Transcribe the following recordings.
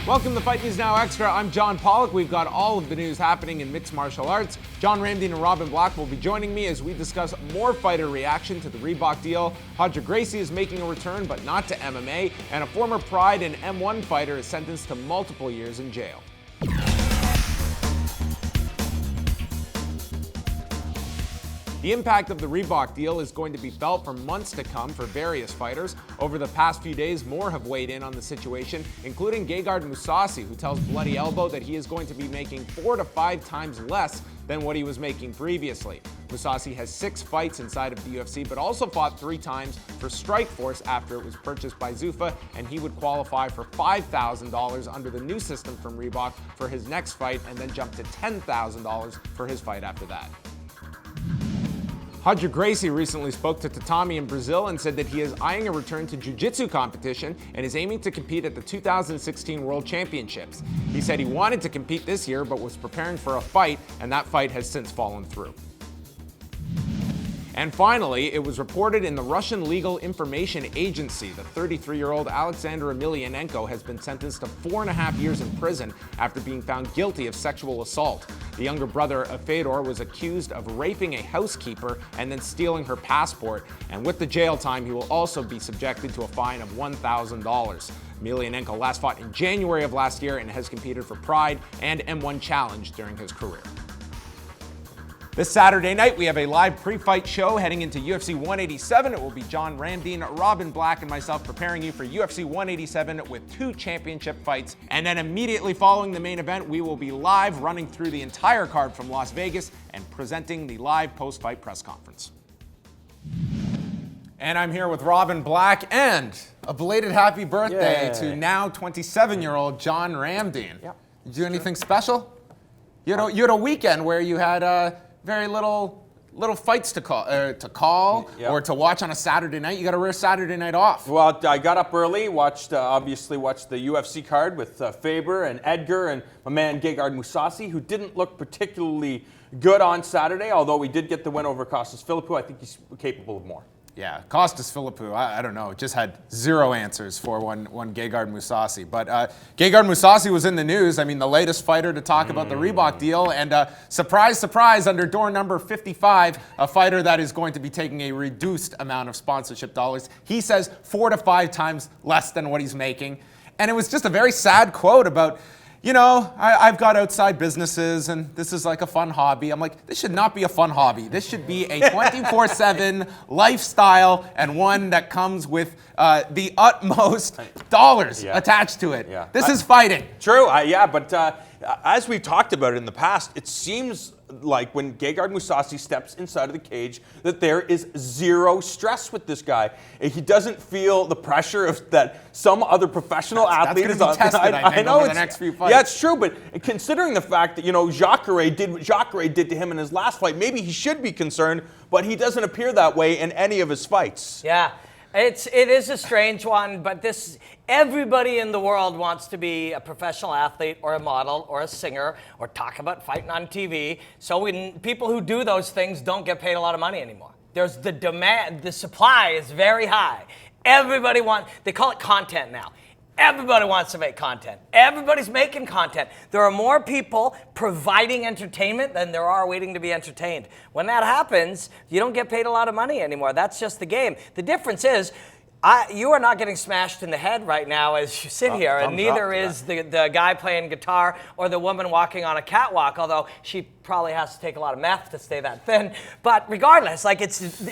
Welcome to Fight News Now Extra. I'm John Pollock. We've got all of the news happening in mixed martial arts. John Ramdine and Robin Black will be joining me as we discuss more fighter reaction to the Reebok deal. Roger Gracie is making a return, but not to MMA, and a former Pride and M1 fighter is sentenced to multiple years in jail. The impact of the Reebok deal is going to be felt for months to come for various fighters. Over the past few days, more have weighed in on the situation, including Gegard Mousasi, who tells Bloody Elbow that he is going to be making 4 to 5 times less than what he was making previously. Mousasi has 6 fights inside of the UFC, but also fought 3 times for Strikeforce after it was purchased by Zuffa, and he would qualify for $5,000 under the new system from Reebok for his next fight, and then jump to $10,000 for his fight after that. Roger Gracie recently spoke to Tatami in Brazil and said that he is eyeing a return to jiu-jitsu competition and is aiming to compete at the 2016 World Championships. He said he wanted to compete this year but was preparing for a fight, and that fight has since fallen through. And finally, it was reported in the Russian Legal Information Agency that 33-year-old Alexander Emelianenko has been sentenced to 4.5 years in prison after being found guilty of sexual assault. The younger brother of Fedor was accused of raping a housekeeper and then stealing her passport, and with the jail time, he will also be subjected to a fine of $1,000. Emelianenko last fought in January of last year and has competed for Pride and M1 Challenge during his career. This Saturday night, we have a live pre-fight show heading into UFC 187. It will be John Ramdine, Robin Black, and myself preparing you for UFC 187 with 2 championship fights. And then immediately following the main event, we will be live running through the entire card from Las Vegas and presenting the live post-fight press conference. And I'm here with Robin Black and a belated happy birthday to now 27-year-old John Ramdine. Yep. Did you do anything special? You had a weekend where you had very little fights to call or to watch on a Saturday night. You got a rare Saturday night off. Well, I got up early, obviously watched the UFC card with Faber and Edgar and my man Gegard Mousasi, who didn't look particularly good on Saturday, although we did get the win over Costas Philippou. I think he's capable of more. Yeah, Costas Philippou, I don't know, just had 0 answers for one Gegard Mousasi. But Gegard Mousasi was in the news. I mean, the latest fighter to talk about the Reebok deal. And surprise, surprise, under door number 55, a fighter that is going to be taking a reduced amount of sponsorship dollars. He says 4 to 5 times less than what he's making. And it was just a very sad quote about, you know, I've got outside businesses and this is like a fun hobby. I'm like, this should not be a fun hobby. This should be a 24/7 lifestyle, and one that comes with the utmost dollars attached to it. Yeah. This is fighting. True, but as we've talked about it in the past, it seems like when Gegard Mousasi steps inside of the cage that there is 0 stress with this guy. He doesn't feel the pressure of that some other professional athlete is on. Tested, I know over the next few fights. Yeah, it's true, but considering the fact that, you know, Jacare did what Jacare did to him in his last fight, maybe he should be concerned, but he doesn't appear that way in any of his fights. Yeah. It is a strange one, but everybody in the world wants to be a professional athlete or a model or a singer or talk about fighting on TV. So people who do those things don't get paid a lot of money anymore. There's the demand, the supply is very high. Everybody they call it content now. Everybody wants to make content. Everybody's making content. There are more people providing entertainment than there are waiting to be entertained. When that happens, you don't get paid a lot of money anymore. That's just the game. The difference is, you are not getting smashed in the head right now as you sit here, and neither is the guy playing guitar or the woman walking on a catwalk, although she probably has to take a lot of meth to stay that thin. But regardless, like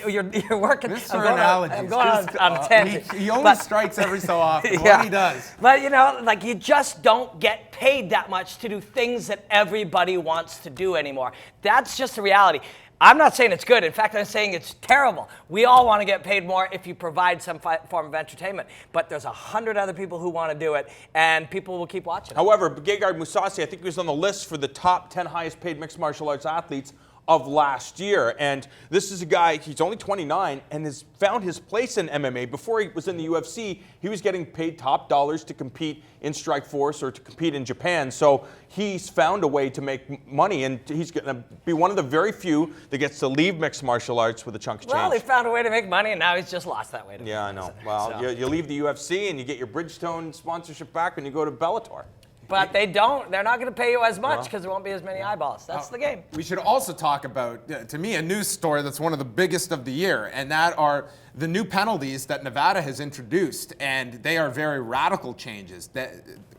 you're working. I'm going on a tangent. He only strikes every so often. What he does. But you know, like you just don't get paid that much to do things that everybody wants to do anymore. That's just the reality. I'm not saying it's good. In fact, I'm saying it's terrible. We all want to get paid more if you provide some form of entertainment. But there's 100 other people who want to do it, and people will keep watching. However, Gegard Mousasi, I think he was on the list for the top 10 highest paid mixed martial arts athletes of last year. And this is a guy, he's only 29 and has found his place in MMA. Before he was in the UFC, he was getting paid top dollars to compete in Strikeforce or to compete in Japan. So he's found a way to make money, and he's going to be one of the very few that gets to leave mixed martial arts with a chunk of change. Well, he found a way to make money, and now he's just lost that way. Yeah, I know. Well, you leave the UFC and you get your Bridgestone sponsorship back when you go to Bellator. But they don't. They're not going to pay you as much because there won't be as many eyeballs. That's the game. We should also talk about, to me, a news story that's one of the biggest of the year, and that are the new penalties that Nevada has introduced. And they are very radical changes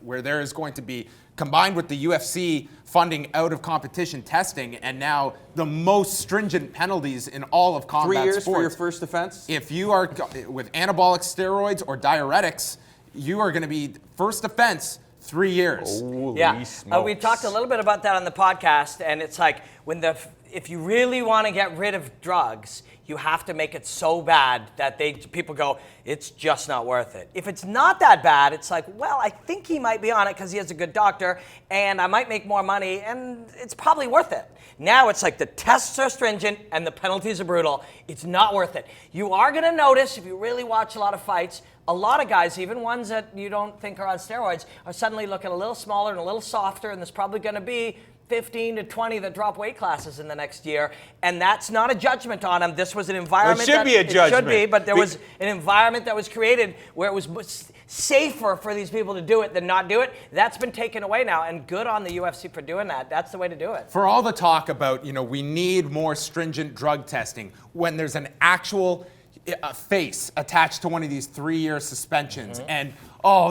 where there is going to be, combined with the UFC funding out of competition testing, and now the most stringent penalties in all of combat 3 years sports. for your first offense? If you are with anabolic steroids or diuretics, you are going to be first offense 3 years. Yeah, we talked a little bit about that on the podcast, and it's like if you really want to get rid of drugs, you have to make it so bad that people go, it's just not worth it. If it's not that bad, it's like, well, I think he might be on it because he has a good doctor, and I might make more money, and it's probably worth it. Now it's like the tests are stringent and the penalties are brutal. It's not worth it. You are going to notice, if you really watch a lot of fights, a lot of guys, even ones that you don't think are on steroids, are suddenly looking a little smaller and a little softer, and there's probably going to be 15 to 20 that drop weight classes in the next year, and that's not a judgment on them. This was an environment It should be a judgment. It should be, but there was an environment that was created where it was safer for these people to do it than not do it. That's been taken away now, and good on the UFC for doing that. That's the way to do it. For all the talk about, we need more stringent drug testing, when there's an actual face attached to one of these 3-year suspensions, and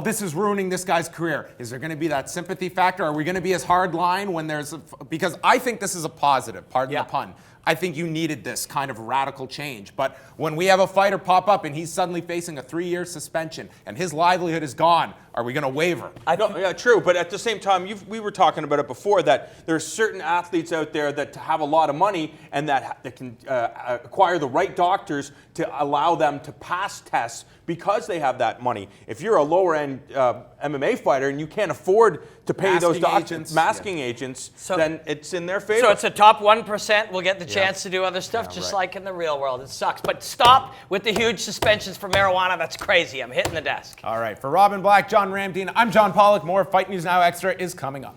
this is ruining this guy's career. Is there going to be that sympathy factor? Are we going to be as hard line when there's because I think this is a positive, pardon the pun. I think you needed this kind of radical change. But when we have a fighter pop up and he's suddenly facing a 3-year suspension and his livelihood is gone, are we going to waver? Yeah, true. But at the same time, we were talking about it before, that there are certain athletes out there that have a lot of money and that can acquire the right doctors to allow them to pass tests because they have that money. If you're a lower-end MMA fighter and you can't afford to pay those masking agents, then it's in their favor. So it's the top 1% will get the chance to do other stuff, just like in the real world. It sucks. But stop with the huge suspensions for marijuana. That's crazy. I'm hitting the desk. All right. For Robin Black, John Ramdeen, I'm John Pollock. More Fight News Now Extra is coming up.